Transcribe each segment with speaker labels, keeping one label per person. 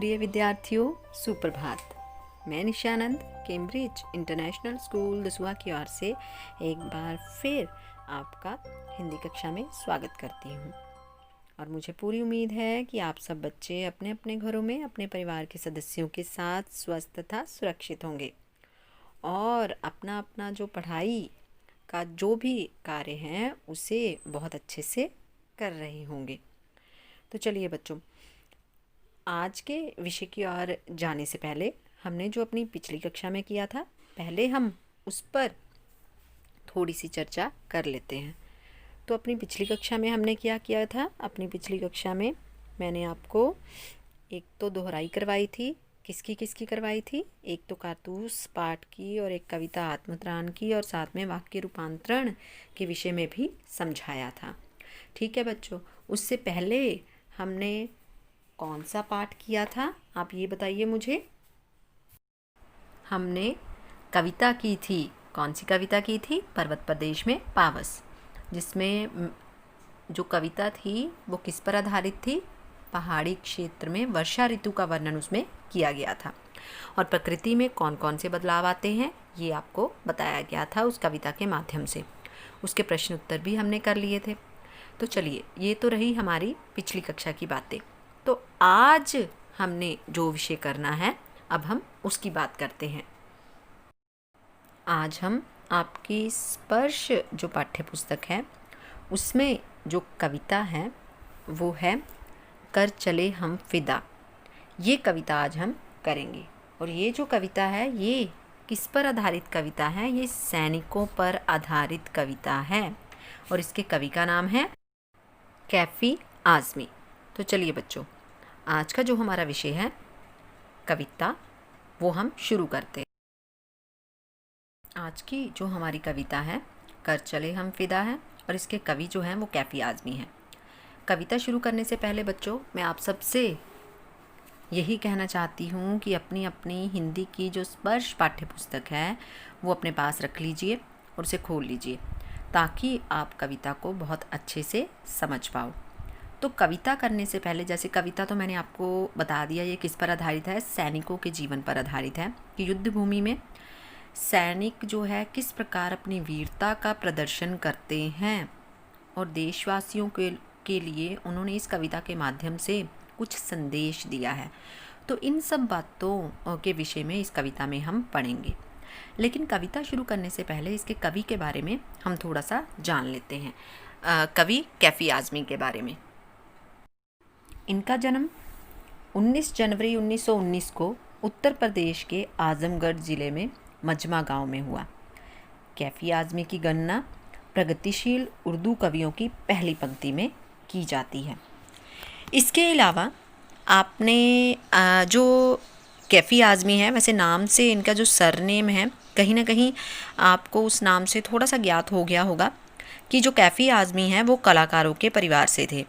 Speaker 1: प्रिय विद्यार्थियों, सुप्रभात। मैं निशानंद कैम्ब्रिज इंटरनेशनल स्कूल दसुआ की ओर से एक बार फिर आपका हिंदी कक्षा में स्वागत करती हूँ। और मुझे पूरी उम्मीद है कि आप सब बच्चे अपने अपने घरों में अपने परिवार के सदस्यों के साथ स्वस्थ तथा सुरक्षित होंगे और अपना अपना जो पढ़ाई का जो भी कार्य है उसे बहुत अच्छे से कर रहे होंगे। तो चलिए बच्चों, आज के विषय की ओर जाने से पहले हमने जो अपनी पिछली कक्षा में किया था, पहले हम उस पर थोड़ी सी चर्चा कर लेते हैं। तो अपनी पिछली कक्षा में हमने क्या किया था? अपनी पिछली कक्षा में मैंने आपको एक तो दोहराई करवाई थी। किसकी किसकी करवाई थी? एक तो कारतूस पाठ की और एक कविता आत्मत्राण की, और साथ में वाक्य रूपांतरण के विषय में भी समझाया था। ठीक है बच्चों, उससे पहले हमने कौन सा पाठ किया था, आप ये बताइए मुझे। हमने कविता की थी। कौन सी कविता की थी? पर्वत प्रदेश में पावस, जिसमें जो कविता थी वो किस पर आधारित थी? पहाड़ी क्षेत्र में वर्षा ऋतु का वर्णन उसमें किया गया था। और प्रकृति में कौन कौन से बदलाव आते हैं ये आपको बताया गया था उस कविता के माध्यम से। उसके प्रश्न उत्तर भी हमने कर लिए थे। तो चलिए, ये तो रही हमारी पिछली कक्षा की बातें। तो आज हमने जो विषय करना है, अब हम उसकी बात करते हैं। आज हम आपकी स्पर्श जो पाठ्य पुस्तक है उसमें जो कविता है वो है कर चले हम फिदा। ये कविता आज हम करेंगे। और ये जो कविता है ये किस पर आधारित कविता है? ये सैनिकों पर आधारित कविता है और इसके कवि का नाम है कैफ़ी आज़मी। तो चलिए बच्चों, आज का जो हमारा विषय है कविता, वो हम शुरू करते हैं। आज की जो हमारी कविता है कर चले हम फिदा है और इसके कवि जो हैं वो कैफ़ी आज़मी हैं। कविता शुरू करने से पहले बच्चों, मैं आप सबसे यही कहना चाहती हूँ कि अपनी अपनी हिंदी की जो स्पर्श पाठ्य पुस्तक है वो अपने पास रख लीजिए और उसे खोल लीजिए, ताकि आप कविता को बहुत अच्छे से समझ पाओ। तो कविता करने से पहले, जैसे कविता तो मैंने आपको बता दिया ये किस पर आधारित है, सैनिकों के जीवन पर आधारित है कि युद्ध भूमि में सैनिक जो है किस प्रकार अपनी वीरता का प्रदर्शन करते हैं और देशवासियों के लिए उन्होंने इस कविता के माध्यम से कुछ संदेश दिया है। तो इन सब बातों के विषय में इस कविता में हम पढ़ेंगे। लेकिन कविता शुरू करने से पहले इसके कवि के बारे में हम थोड़ा सा जान लेते हैं, कवि कैफ़ी आज़मी के बारे में। इनका जन्म 19 जनवरी 1919 को उत्तर प्रदेश के आजमगढ़ ज़िले में मजमा गांव में हुआ। कैफ़ी आज़मी की गणना प्रगतिशील उर्दू कवियों की पहली पंक्ति में की जाती है। इसके अलावा आपने जो कैफ़ी आज़मी है, वैसे नाम से इनका जो सरनेम है कहीं ना कहीं आपको उस नाम से थोड़ा सा ज्ञात हो गया होगा कि जो कैफ़ी आज़मी हैं वो कलाकारों के परिवार से थे।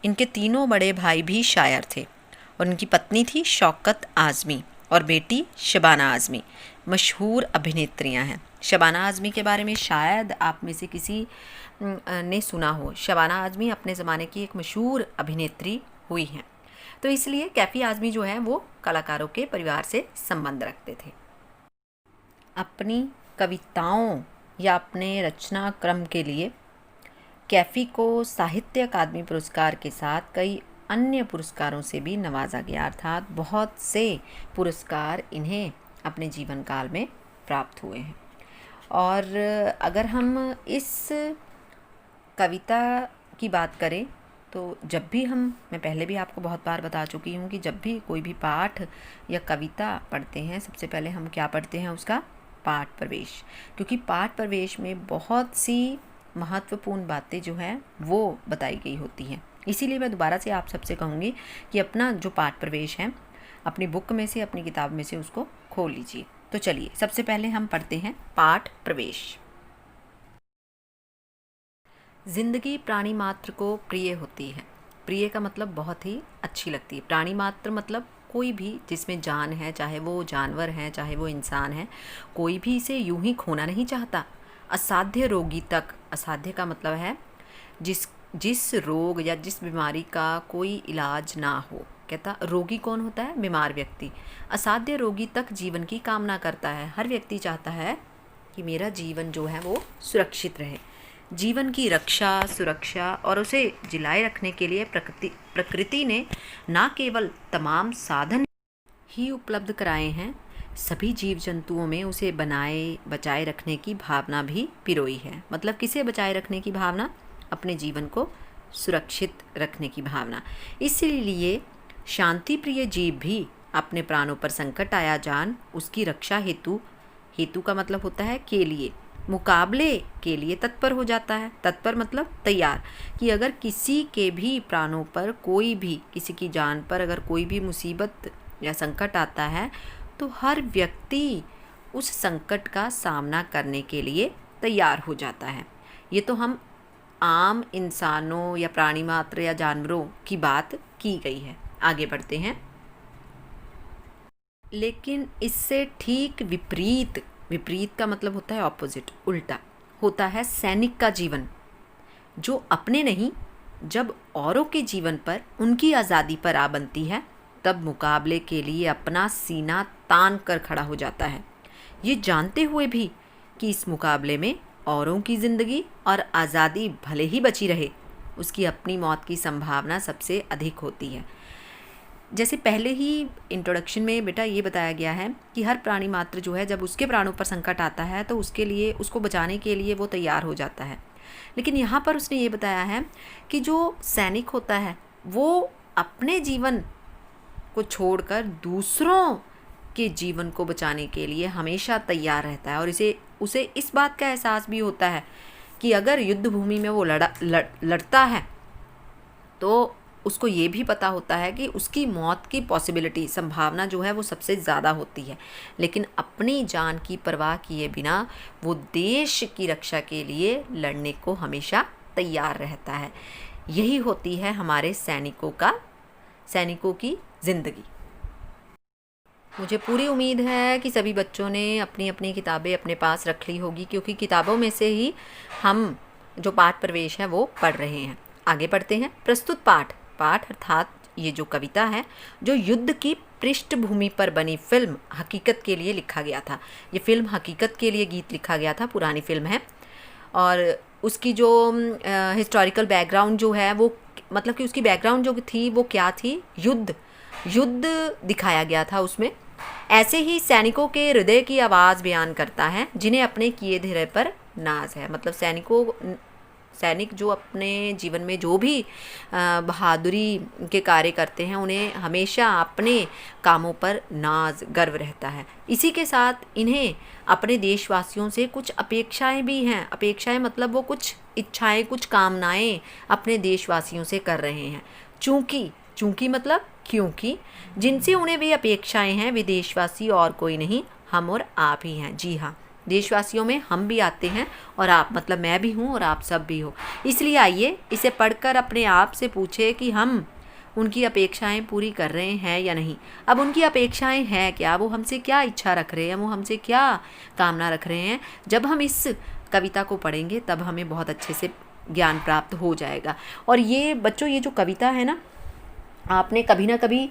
Speaker 1: इनके तीनों बड़े भाई भी शायर थे और इनकी पत्नी थी शौकत आज़मी और बेटी शबाना आज़मी, मशहूर अभिनेत्रियां हैं। शबाना आज़मी के बारे में शायद आप में से किसी ने सुना हो। शबाना आज़मी अपने ज़माने की एक मशहूर अभिनेत्री हुई हैं। तो इसलिए कैफ़ी आज़मी जो है वो कलाकारों के परिवार से संबंध रखते थे। अपनी कविताओं या अपने रचना क्रम के लिए कैफ़ी को साहित्य अकादमी पुरस्कार के साथ कई अन्य पुरस्कारों से भी नवाजा गया, अर्थात बहुत से पुरस्कार इन्हें अपने जीवन काल में प्राप्त हुए हैं। और अगर हम इस कविता की बात करें तो जब भी मैं पहले भी आपको बहुत बार बता चुकी हूँ कि जब भी कोई भी पाठ या कविता पढ़ते हैं, सबसे पहले हम क्या पढ़ते हैं? उसका पाठ प्रवेश। क्योंकि पाठ प्रवेश में बहुत सी महत्वपूर्ण बातें जो हैं वो बताई गई होती हैं। इसीलिए मैं दोबारा से आप सबसे कहूँगी कि अपना जो पाठ प्रवेश है अपनी बुक में से, अपनी किताब में से उसको खोल लीजिए। तो चलिए, सबसे पहले हम पढ़ते हैं पाठ प्रवेश। जिंदगी प्राणी मात्र को प्रिय होती है। प्रिय का मतलब बहुत ही अच्छी लगती है। प्राणी मात्र मतलब कोई भी जिसमें जान है, चाहे वो जानवर है चाहे वो इंसान है, कोई भी इसे यूं ही खोना नहीं चाहता। असाध्य रोगी तक, असाध्य का मतलब है जिस रोग या जिस बीमारी का कोई इलाज ना हो, कहता रोगी कौन होता है? बीमार व्यक्ति। असाध्य रोगी तक जीवन की कामना करता है। हर व्यक्ति चाहता है कि मेरा जीवन जो है वो सुरक्षित रहे। जीवन की रक्षा, सुरक्षा और उसे जिलाए रखने के लिए प्रकृति ने न केवल तमाम साधन ही उपलब्ध कराए हैं, सभी जीव जंतुओं में उसे बचाए रखने की भावना भी पिरोई है। मतलब किसे बचाए रखने की भावना? अपने जीवन को सुरक्षित रखने की भावना। इसीलिए शांति प्रिय जीव भी अपने प्राणों पर संकट आया जान उसकी रक्षा हेतु का मतलब होता है के लिए, मुकाबले के लिए तत्पर हो जाता है। तत्पर मतलब तैयार, कि अगर किसी के भी प्राणों पर किसी की जान पर अगर कोई भी मुसीबत या संकट आता है तो हर व्यक्ति उस संकट का सामना करने के लिए तैयार हो जाता है। ये तो हम आम इंसानों या प्राणी मात्र या जानवरों की बात की गई है। आगे बढ़ते हैं। लेकिन इससे ठीक विपरीत का मतलब होता है ऑपोजिट, उल्टा होता है सैनिक का जीवन, जो अपने नहीं, जब औरों के जीवन पर, उनकी आज़ादी पर आ बनती है, तब मुकाबले के लिए अपना सीना तान कर खड़ा हो जाता है, ये जानते हुए भी कि इस मुकाबले में औरों की ज़िंदगी और आज़ादी भले ही बची रहे, उसकी अपनी मौत की संभावना सबसे अधिक होती है। जैसे पहले ही इंट्रोडक्शन में बेटा ये बताया गया है कि हर प्राणी मात्र जो है, जब उसके प्राणों पर संकट आता है तो उसको बचाने के लिए वो तैयार हो जाता है। लेकिन यहाँ पर उसने ये बताया है कि जो सैनिक होता है वो अपने जीवन को छोड़कर दूसरों के जीवन को बचाने के लिए हमेशा तैयार रहता है, और उसे इस बात का एहसास भी होता है कि अगर युद्ध भूमि में वो लड़ता है तो उसको ये भी पता होता है कि उसकी मौत की संभावना जो है वो सबसे ज़्यादा होती है। लेकिन अपनी जान की परवाह किए बिना वो देश की रक्षा के लिए लड़ने को हमेशा तैयार रहता है। यही होती है हमारे सैनिकों की ज़िंदगी। मुझे पूरी उम्मीद है कि सभी बच्चों ने अपनी अपनी किताबें अपने पास रख ली होगी, क्योंकि किताबों में से ही हम जो पाठ प्रवेश है वो पढ़ रहे हैं। आगे पढ़ते हैं। प्रस्तुत पाठ अर्थात ये जो कविता है, जो युद्ध की पृष्ठभूमि पर बनी फिल्म हकीकत के लिए लिखा गया था। ये फिल्म हकीकत के लिए गीत लिखा गया था, पुरानी फिल्म है, और उसकी जो हिस्टोरिकल बैकग्राउंड जो है वो, मतलब कि उसकी बैकग्राउंड जो थी वो क्या थी? युद्ध दिखाया गया था उसमें। ऐसे ही सैनिकों के हृदय की आवाज़ बयान करता है, जिन्हें अपने किए धैर्य पर नाज है। मतलब सैनिक जो अपने जीवन में जो भी बहादुरी के कार्य करते हैं, उन्हें हमेशा अपने कामों पर नाज, गर्व रहता है। इसी के साथ इन्हें अपने देशवासियों से कुछ अपेक्षाएं भी हैं। अपेक्षाएं मतलब वो कुछ इच्छाएं, कुछ कामनाएं अपने देशवासियों से कर रहे हैं। चूँकि मतलब क्योंकि जिनसे उन्हें वे अपेक्षाएं हैं, वे देशवासी और कोई नहीं, हम और आप ही हैं। जी हाँ, देशवासियों में हम भी आते हैं, और आप मतलब मैं भी हूँ और आप सब भी हो। इसलिए आइए इसे पढ़कर अपने आप से पूछे कि हम उनकी अपेक्षाएं पूरी कर रहे हैं या नहीं। अब उनकी अपेक्षाएं हैं क्या? वो हमसे क्या इच्छा रख रहे हैं? वो हमसे क्या कामना रख रहे हैं? जब हम इस कविता को पढ़ेंगे तब हमें बहुत अच्छे से ज्ञान प्राप्त हो जाएगा। और ये बच्चों, ये जो कविता है ना, आपने कभी ना कभी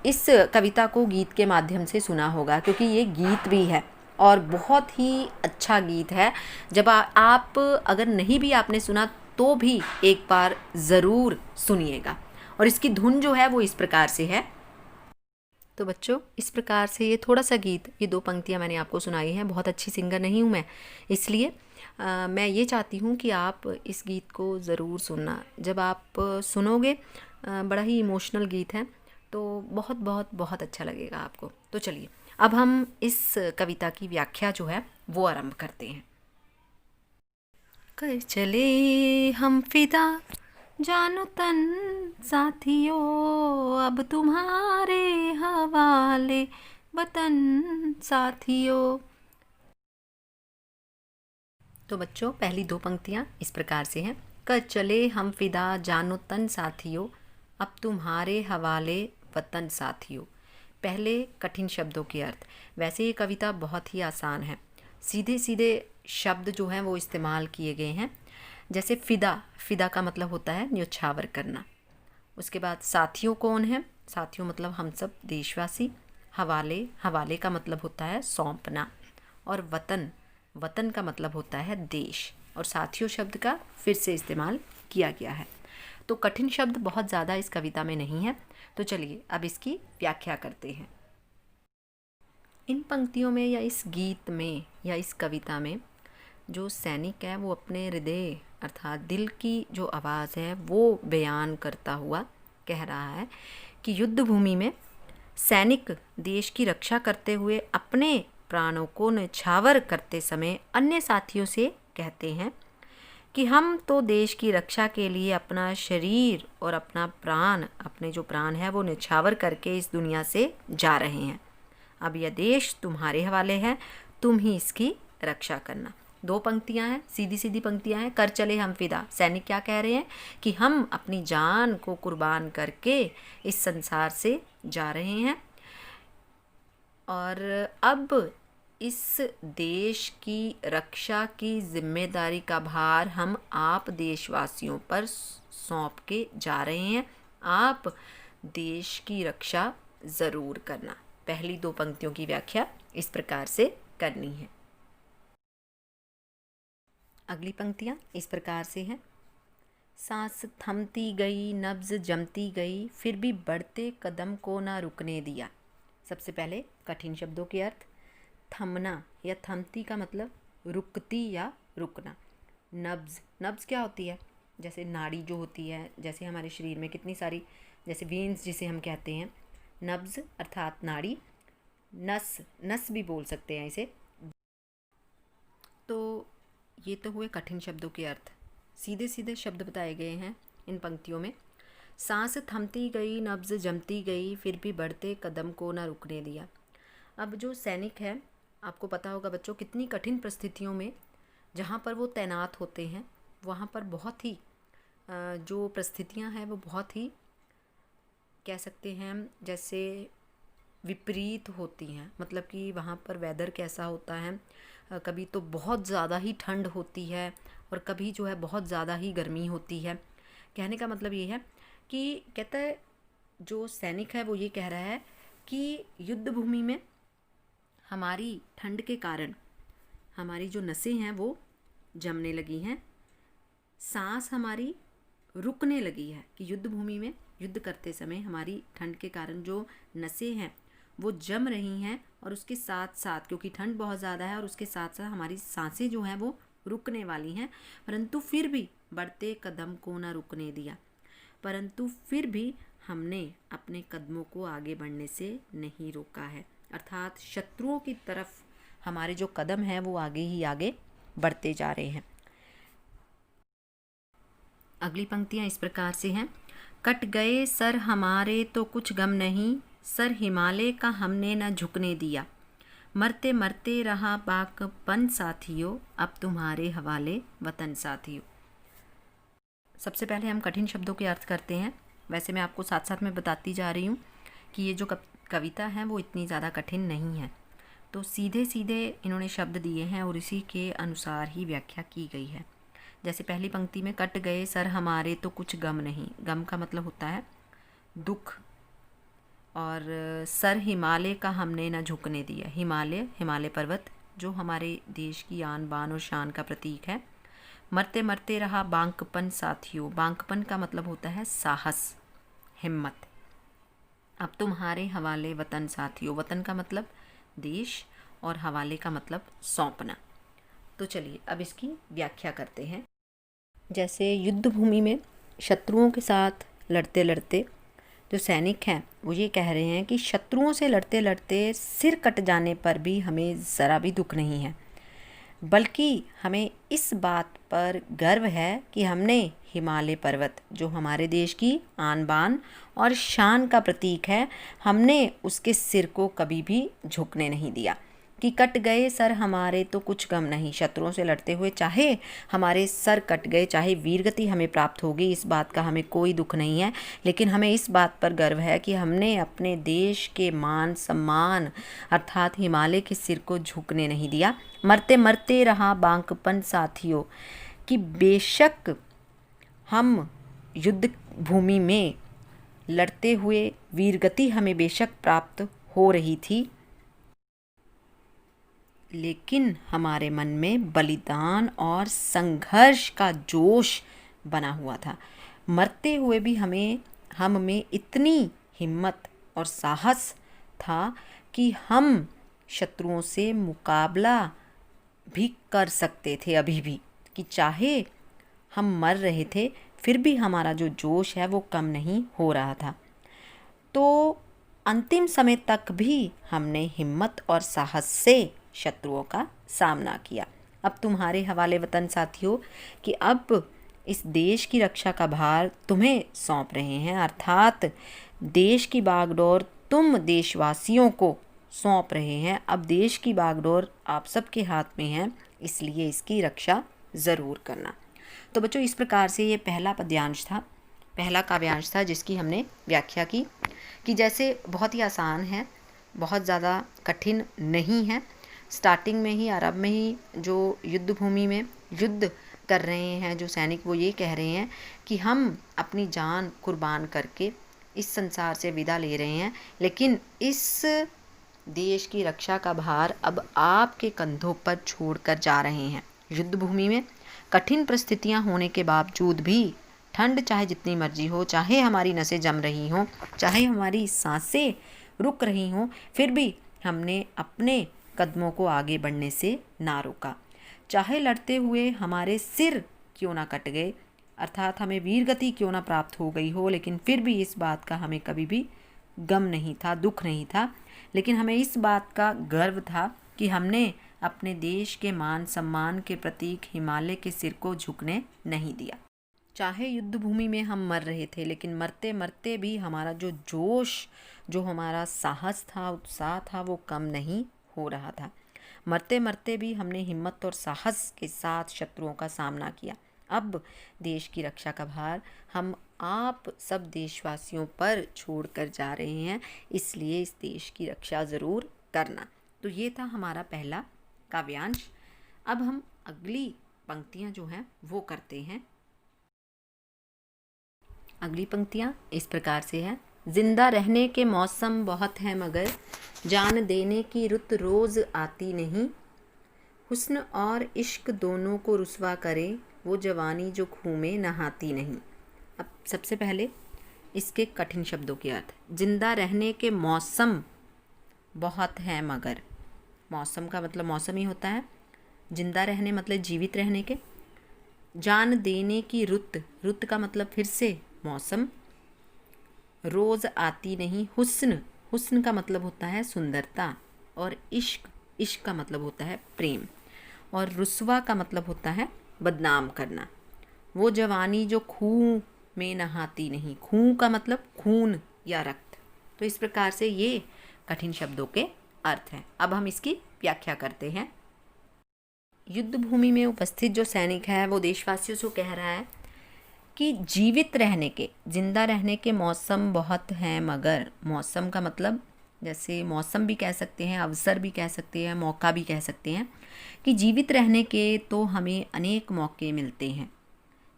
Speaker 1: इस कविता को गीत के माध्यम से सुना होगा, क्योंकि ये गीत भी है और बहुत ही अच्छा गीत है। जब आप अगर नहीं भी आपने सुना तो भी एक बार ज़रूर सुनिएगा। और इसकी धुन जो है वो इस प्रकार से है। तो बच्चों, इस प्रकार से ये थोड़ा सा गीत, ये 2 पंक्तियाँ मैंने आपको सुनाई हैं। बहुत अच्छी सिंगर नहीं हूँ मैं, इसलिए मैं ये चाहती हूँ कि आप इस गीत को ज़रूर सुनना। जब आप सुनोगे, बड़ा ही इमोशनल गीत है, तो बहुत बहुत बहुत अच्छा लगेगा आपको। तो चलिए अब हम इस कविता की व्याख्या जो है वो आरंभ करते हैं। कर चले हम फिदा जानो तन साथियों, अब तुम्हारे हवाले वतन साथियों। तो बच्चों, पहली 2 पंक्तियाँ इस प्रकार से हैं। कर चले हम फिदा जानो तन साथियों, अब तुम्हारे हवाले वतन साथियों। पहले कठिन शब्दों के अर्थ। वैसे ये कविता बहुत ही आसान है, सीधे सीधे शब्द जो हैं वो इस्तेमाल किए गए हैं। जैसे फ़िदा का मतलब होता है न्योछावर करना। उसके बाद साथियों कौन है? साथियों मतलब हम सब देशवासी। हवाले, हवाले का मतलब होता है सौंपना। और वतन, वतन का मतलब होता है देश। और साथियों शब्द का फिर से इस्तेमाल किया गया है। तो कठिन शब्द बहुत ज़्यादा इस कविता में नहीं है। तो चलिए अब इसकी व्याख्या करते हैं। इन पंक्तियों में या इस गीत में या इस कविता में जो सैनिक है वो अपने हृदय अर्थात दिल की जो आवाज़ है वो बयान करता हुआ कह रहा है कि युद्ध भूमि में सैनिक देश की रक्षा करते हुए अपने प्राणों को न्यौछावर करते समय अन्य साथियों से कहते हैं कि हम तो देश की रक्षा के लिए अपना शरीर और अपना प्राण, अपने जो प्राण है वो न्यौछावर करके इस दुनिया से जा रहे हैं। अब यह देश तुम्हारे हवाले है, तुम ही इसकी रक्षा करना। 2 पंक्तियां हैं, सीधी सीधी पंक्तियां हैं। कर चले हम फिदा। सैनिक क्या कह रहे हैं कि हम अपनी जान को कुर्बान करके इस संसार से जा रहे हैं और अब इस देश की रक्षा की जिम्मेदारी का भार हम आप देशवासियों पर सौंप के जा रहे हैं। आप देश की रक्षा ज़रूर करना। पहली 2 पंक्तियों की व्याख्या इस प्रकार से करनी है। अगली पंक्तियाँ इस प्रकार से हैं। सांस थमती गई, नब्ज जमती गई, फिर भी बढ़ते कदम को ना रुकने दिया। सबसे पहले कठिन शब्दों के अर्थ। थमना या थमती का मतलब रुकती या रुकना। नब्ज, नब्ज क्या होती है? जैसे नाड़ी जो होती है, जैसे हमारे शरीर में कितनी सारी, जैसे वेन्स जिसे हम कहते हैं, नब्ज अर्थात नाड़ी। नस, नस भी बोल सकते हैं इसे। तो ये तो हुए कठिन शब्दों के अर्थ। सीधे सीधे शब्द बताए गए हैं इन पंक्तियों में। सांस थमती गई, नब्ज जमती गई, फिर भी बढ़ते कदम को ना रुकने दिया। अब जो सैनिक है, आपको पता होगा बच्चों, कितनी कठिन परिस्थितियों में जहाँ पर वो तैनात होते हैं वहाँ पर बहुत ही जो परिस्थितियाँ हैं वो बहुत ही कह सकते हैं जैसे विपरीत होती हैं। मतलब कि वहाँ पर वेदर कैसा होता है, कभी तो बहुत ज़्यादा ही ठंड होती है और कभी जो है बहुत ज़्यादा ही गर्मी होती है। कहने का मतलब ये है कि कहता है जो सैनिक है वो ये कह रहा है कि युद्ध भूमि में हमारी ठंड के कारण हमारी जो नसें हैं वो जमने लगी हैं, सांस हमारी रुकने लगी है। कि युद्ध भूमि में युद्ध करते समय हमारी ठंड के कारण जो नसें हैं वो जम रही हैं और उसके साथ साथ क्योंकि ठंड बहुत ज़्यादा है और उसके साथ साथ हमारी सांसें जो हैं वो रुकने वाली हैं, परंतु फिर भी बढ़ते कदम को ना रुकने दिया। परंतु फिर भी हमने अपने कदमों को आगे बढ़ने से नहीं रोका है। अर्थात शत्रुओं की तरफ हमारे जो कदम हैं वो आगे ही आगे बढ़ते जा रहे हैं। अगली पंक्तियाँ इस प्रकार से हैं। कट गए सर हमारे तो कुछ गम नहीं, सर हिमालय का हमने न झुकने दिया, मरते मरते रहा बाकपन साथियों, अब तुम्हारे हवाले वतन साथियों। सबसे पहले हम कठिन शब्दों के अर्थ करते हैं। वैसे मैं आपको साथ साथ में बताती जा रही हूँ कि ये जो कविता है वो इतनी ज़्यादा कठिन नहीं है। तो सीधे सीधे इन्होंने शब्द दिए हैं और इसी के अनुसार ही व्याख्या की गई है। जैसे पहली पंक्ति में कट गए सर हमारे तो कुछ गम नहीं, गम का मतलब होता है दुख, और सर हिमालय का हमने न झुकने दिया। हिमालय, हिमालय पर्वत जो हमारे देश की आन बान और शान का प्रतीक है। मरते मरते रहा बांकपन साथियों, बांकपन का मतलब होता है साहस, हिम्मत। अब तुम्हारे हवाले वतन साथियों, वतन का मतलब देश और हवाले का मतलब सौंपना। तो चलिए अब इसकी व्याख्या करते हैं। जैसे युद्ध भूमि में शत्रुओं के साथ लड़ते लड़ते जो सैनिक हैं वो ये कह रहे हैं कि शत्रुओं से लड़ते लड़ते सिर कट जाने पर भी हमें ज़रा भी दुख नहीं है, बल्कि हमें इस बात पर गर्व है कि हमने हिमालय पर्वत जो हमारे देश की आन बान और शान का प्रतीक है, हमने उसके सिर को कभी भी झुकने नहीं दिया। कि कट गए सर हमारे तो कुछ गम नहीं, शत्रुओं से लड़ते हुए चाहे हमारे सर कट गए, चाहे वीरगति हमें प्राप्त होगी, इस बात का हमें कोई दुख नहीं है, लेकिन हमें इस बात पर गर्व है कि हमने अपने देश के मान सम्मान अर्थात हिमालय के सिर को झुकने नहीं दिया। मरते मरते रहा बांकपन साथियों, कि बेशक हम युद्ध भूमि में लड़ते हुए वीरगति हमें बेशक प्राप्त हो रही थी, लेकिन हमारे मन में बलिदान और संघर्ष का जोश बना हुआ था। मरते हुए भी हम में इतनी हिम्मत और साहस था कि हम शत्रुओं से मुकाबला भी कर सकते थे अभी भी, कि चाहे हम मर रहे थे फिर भी हमारा जो जोश है वो कम नहीं हो रहा था। तो अंतिम समय तक भी हमने हिम्मत और साहस से शत्रुओं का सामना किया। अब तुम्हारे हवाले वतन साथियों कि अब इस देश की रक्षा का भार तुम्हें सौंप रहे हैं, अर्थात देश की बागडोर तुम देशवासियों को सौंप रहे हैं। अब देश की बागडोर आप सबके हाथ में है, इसलिए इसकी रक्षा ज़रूर करना। तो बच्चों, इस प्रकार से ये पहला पद्यांश था, पहला काव्यांश था जिसकी हमने व्याख्या की कि जैसे बहुत ही आसान है, बहुत ज़्यादा कठिन नहीं है। स्टार्टिंग में ही, आरंभ में ही जो युद्ध भूमि में युद्ध कर रहे हैं जो सैनिक, वो ये कह रहे हैं कि हम अपनी जान कुर्बान करके इस संसार से विदा ले रहे हैं, लेकिन इस देश की रक्षा का भार अब आपके कंधों पर छोड़कर जा रहे हैं। युद्ध भूमि में कठिन परिस्थितियां होने के बावजूद भी, ठंड चाहे जितनी मर्जी हो, चाहे हमारी नसें जम रही हों, चाहे हमारी सांसें रुक रही हों, फिर भी हमने अपने कदमों को आगे बढ़ने से ना रोका। चाहे लड़ते हुए हमारे सिर क्यों ना कट गए, अर्थात हमें वीरगति क्यों ना प्राप्त हो गई हो, लेकिन फिर भी इस बात का हमें कभी भी गम नहीं था, दुख नहीं था। लेकिन हमें इस बात का गर्व था कि हमने अपने देश के मान सम्मान के प्रतीक हिमालय के सिर को झुकने नहीं दिया। चाहे युद्ध भूमि में हम मर रहे थे, लेकिन मरते मरते भी हमारा जो जोश, जो हमारा साहस था, उत्साह था, वो कम नहीं हो रहा था। मरते मरते भी हमने हिम्मत और साहस के साथ शत्रुओं का सामना किया। अब देश की रक्षा का भार हम आप सब देशवासियों पर छोड़कर जा रहे हैं, इसलिए इस देश की रक्षा ज़रूर करना। तो ये था हमारा पहला काव्यांश। अब हम अगली पंक्तियां जो हैं वो करते हैं। अगली पंक्तियां इस प्रकार से है। जिंदा रहने के मौसम बहुत हैं मगर जान देने की रुत रोज़ आती नहीं। हुस्न और इश्क दोनों को रुसवा करे वो जवानी जो खूह में नहाती नहीं। अब सबसे पहले इसके कठिन शब्दों के अर्थ। जिंदा रहने के मौसम बहुत हैं मगर, मौसम का मतलब मौसम ही होता है, जिंदा रहने मतलब जीवित रहने के। जान देने की रुत, रुत का मतलब फिर से मौसम। रोज़ आती नहीं। हुस्न, हुस्न का मतलब होता है सुंदरता। और इश्क, इश्क का मतलब होता है प्रेम। और रुस्वा का मतलब होता है बदनाम करना। वो जवानी जो खून में नहाती नहीं। खून का मतलब खून या रक्त। तो इस प्रकार से ये कठिन शब्दों के अर्थ हैं। अब हम इसकी व्याख्या करते हैं। युद्ध भूमि में उपस्थित जो सैनिक है वो देशवासियों से कह रहा है कि जीवित रहने के, जिंदा रहने के मौसम बहुत हैं मगर, मौसम का मतलब जैसे मौसम भी कह सकते हैं, अवसर भी कह सकते हैं, मौका भी कह सकते हैं, कि जीवित रहने के तो हमें अनेक मौके मिलते हैं।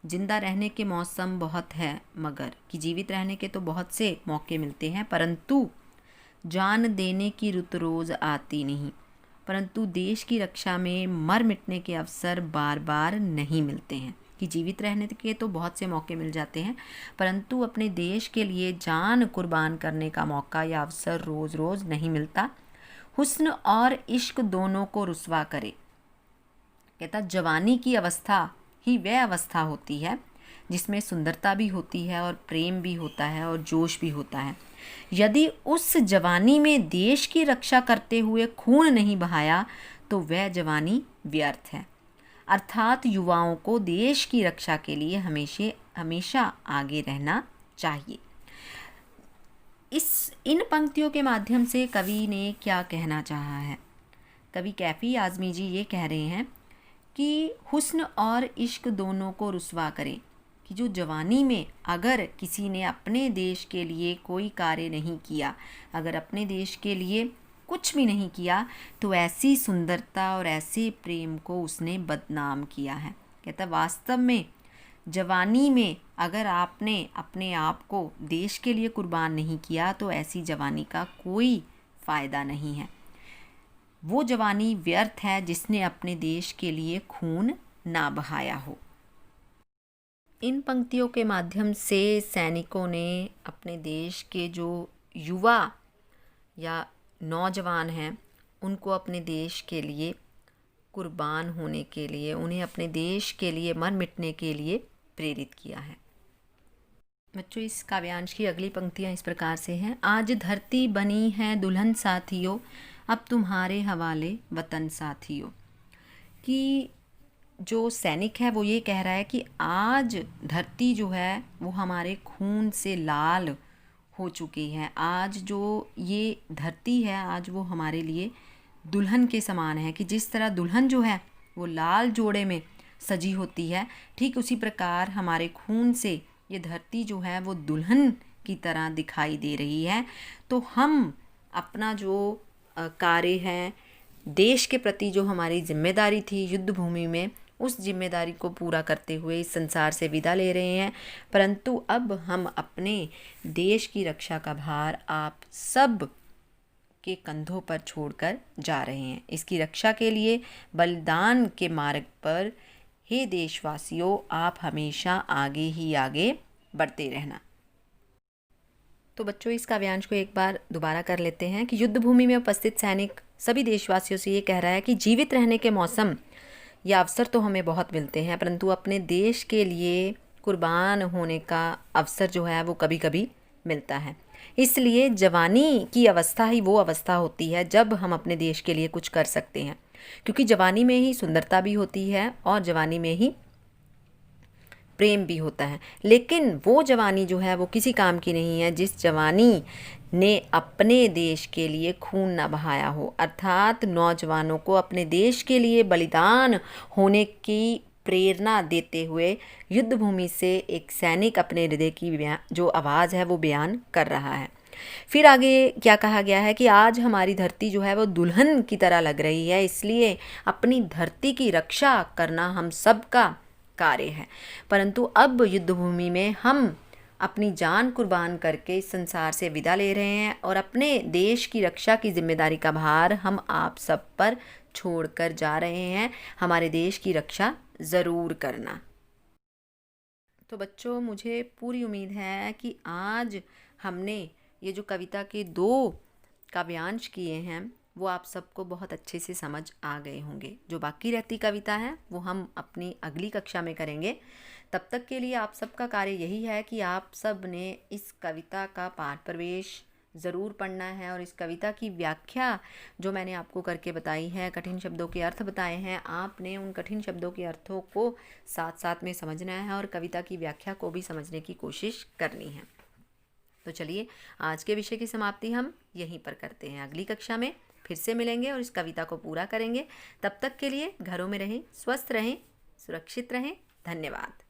Speaker 1: जिंदा रहने के मौसम बहुत है मगर, कि जीवित रहने के तो बहुत से मौके मिलते हैं, परंतु जान देने की रुत रोज़ आती नहीं। परंतु देश की रक्षा में मर मिटने के अवसर बार बार नहीं मिलते हैं। कि जीवित रहने के तो बहुत से मौके मिल जाते हैं, परंतु अपने देश के लिए जान कुर्बान करने का मौका या अवसर रोज़ रोज़ नहीं मिलता। हुस्न और इश्क दोनों को रुसवा करे। कहता जवानी की अवस्था ही वह अवस्था होती है जिसमें सुंदरता भी होती है और प्रेम भी होता है और जोश भी होता है। यदि उस जवानी में देश की रक्षा करते हुए खून नहीं बहाया तो वह जवानी व्यर्थ है। अर्थात युवाओं को देश की रक्षा के लिए हमेशा आगे रहना चाहिए। इन पंक्तियों के माध्यम से कवि ने क्या कहना चाहा है? कवि कैफी आज़मी जी ये कह रहे हैं कि हुस्न और इश्क दोनों को रुसवा करें। कि जो जवानी में अगर किसी ने अपने देश के लिए कोई कार्य नहीं किया, अगर अपने देश के लिए कुछ भी नहीं किया, तो ऐसी सुंदरता और ऐसे प्रेम को उसने बदनाम किया है। कहता वास्तव में जवानी में अगर आपने अपने आप को देश के लिए कुर्बान नहीं किया तो ऐसी जवानी का कोई फ़ायदा नहीं है। वो जवानी व्यर्थ है जिसने अपने देश के लिए खून ना बहाया हो। इन पंक्तियों के माध्यम से सैनिकों ने अपने देश के जो युवा या नौजवान हैं उनको अपने देश के लिए कुर्बान होने के लिए, उन्हें अपने देश के लिए मर मिटने के लिए प्रेरित किया है। बच्चों, इस काव्यांश की अगली पंक्तियाँ इस प्रकार से हैं। आज धरती बनी है दुल्हन साथियों, अब तुम्हारे हवाले वतन साथियों। कि जो सैनिक है वो ये कह रहा है कि आज धरती जो है वो हमारे खून से लाल हो चुकी है। आज जो ये धरती है आज वो हमारे लिए दुल्हन के समान है, कि जिस तरह दुल्हन जो है वो लाल जोड़े में सजी होती है, ठीक उसी प्रकार हमारे खून से ये धरती जो है वो दुल्हन की तरह दिखाई दे रही है। तो हम अपना जो कार्य है, देश के प्रति जो हमारी जिम्मेदारी थी युद्ध भूमि में, उस जिम्मेदारी को पूरा करते हुए इस संसार से विदा ले रहे हैं। परंतु अब हम अपने देश की रक्षा का भार आप सब के कंधों पर छोड़कर जा रहे हैं। इसकी रक्षा के लिए बलिदान के मार्ग पर हे देशवासियों, आप हमेशा आगे ही आगे बढ़ते रहना। तो बच्चों, इस काव्यांश को एक बार दोबारा कर लेते हैं कि युद्ध भूमि में उपस्थित सैनिक सभी देशवासियों से ये कह रहा है कि जीवित रहने के मौसम या अवसर तो हमें बहुत मिलते हैं, परंतु अपने देश के लिए कुर्बान होने का अवसर जो है वो कभी कभी मिलता है। इसलिए जवानी की अवस्था ही वो अवस्था होती है जब हम अपने देश के लिए कुछ कर सकते हैं, क्योंकि जवानी में ही सुंदरता भी होती है और जवानी में ही प्रेम भी होता है। लेकिन वो जवानी जो है वो किसी काम की नहीं है जिस जवानी ने अपने देश के लिए खून ना बहाया हो। अर्थात नौजवानों को अपने देश के लिए बलिदान होने की प्रेरणा देते हुए युद्ध भूमि से एक सैनिक अपने हृदय की जो आवाज़ है वो बयान कर रहा है। फिर आगे क्या कहा गया है कि आज हमारी धरती जो है वो दुल्हन की तरह लग रही है, इसलिए अपनी धरती की रक्षा करना हम सबका कार्य है। परंतु अब युद्ध भूमि में हम अपनी जान कुर्बान करके इस संसार से विदा ले रहे हैं और अपने देश की रक्षा की जिम्मेदारी का भार हम आप सब पर छोड़कर जा रहे हैं। हमारे देश की रक्षा ज़रूर करना। तो बच्चों, मुझे पूरी उम्मीद है कि आज हमने ये जो कविता के 2 काव्यांश किए हैं वो आप सबको बहुत अच्छे से समझ आ गए होंगे। जो बाकी रहती कविता है वो हम अपनी अगली कक्षा में करेंगे। तब तक के लिए आप सबका कार्य यही है कि आप सब ने इस कविता का पाठ प्रवेश ज़रूर पढ़ना है और इस कविता की व्याख्या जो मैंने आपको करके बताई है, कठिन शब्दों के अर्थ बताए हैं, आपने उन कठिन शब्दों के अर्थों को साथ साथ में समझना है और कविता की व्याख्या को भी समझने की कोशिश करनी है। तो चलिए, आज के विषय की समाप्ति हम यहीं पर करते हैं। अगली कक्षा में फिर से मिलेंगे और इस कविता को पूरा करेंगे। तब तक के लिए घरों में रहें, स्वस्थ रहें, सुरक्षित रहें। धन्यवाद।